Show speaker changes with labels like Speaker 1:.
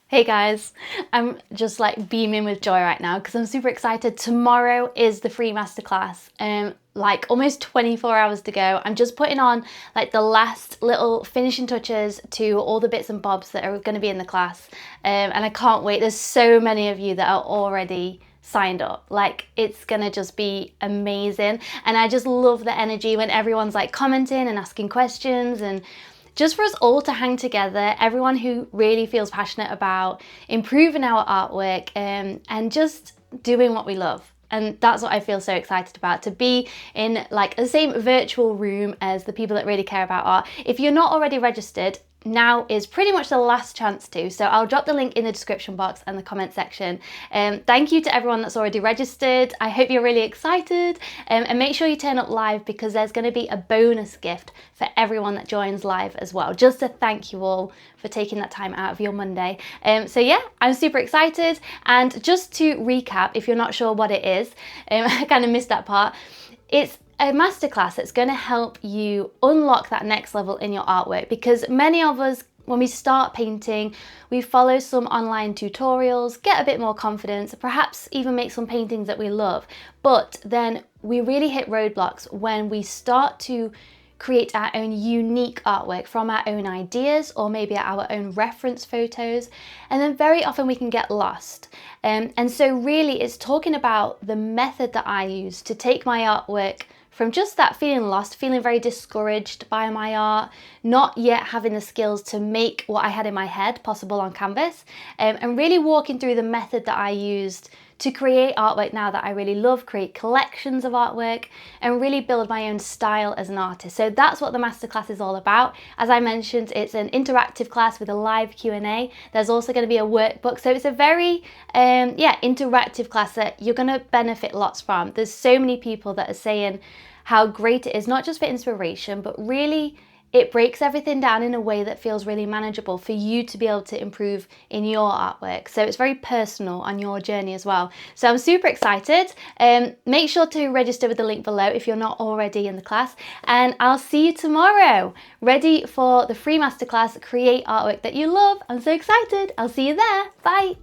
Speaker 1: Hey guys, I'm just like beaming with joy right now because I'm super excited. Tomorrow is the free masterclass. Like almost 24 hours to go. I'm just putting on like the last little finishing touches to all the bits and bobs that are going to be in the class. And I can't wait. There's so many of you that are already signed up. Like it's gonna just be amazing. And I just love the energy when everyone's like commenting and asking questions, and just for us all to hang together, everyone who really feels passionate about improving our artwork, and just doing what we love. And that's what I feel so excited about, to be in like the same virtual room as the people that really care about art. If you're not already registered, now is pretty much the last chance to, so I'll drop the link in the description box and the comment section. Thank you to everyone that's already registered. I hope you're really excited, and make sure you turn up live because there's going to be a bonus gift for everyone that joins live as well, just to thank you all for taking that time out of your Monday. So yeah, I'm super excited. And just to recap, if you're not sure what it is, I kind of missed that part. It's a masterclass that's going to help you unlock that next level in your artwork, because many of us, when we start painting, we follow some online tutorials, get a bit more confidence, perhaps even make some paintings that we love, but then we really hit roadblocks when we start to create our own unique artwork from our own ideas, or maybe our own reference photos, and then very often we can get lost. And so really it's talking about the method that I use to take my artwork from just that feeling lost, feeling very discouraged by my art, not yet having the skills to make what I had in my head possible on canvas, and really walking through the method that I used to create artwork now that I really love, create collections of artwork, and really build my own style as an artist. So that's what the masterclass is all about. As I mentioned, it's an interactive class with a live Q&A. There's also going to be a workbook. So it's a very interactive class that you're going to benefit lots from. There's so many people that are saying how great it is, not just for inspiration, but really it breaks everything down in a way that feels really manageable for you to be able to improve in your artwork. So it's very personal on your journey as well. So I'm super excited. Make sure to register with the link below if you're not already in the class, and I'll see you tomorrow, ready for the free masterclass, Create Artwork That You Love. I'm so excited. I'll see you there. Bye.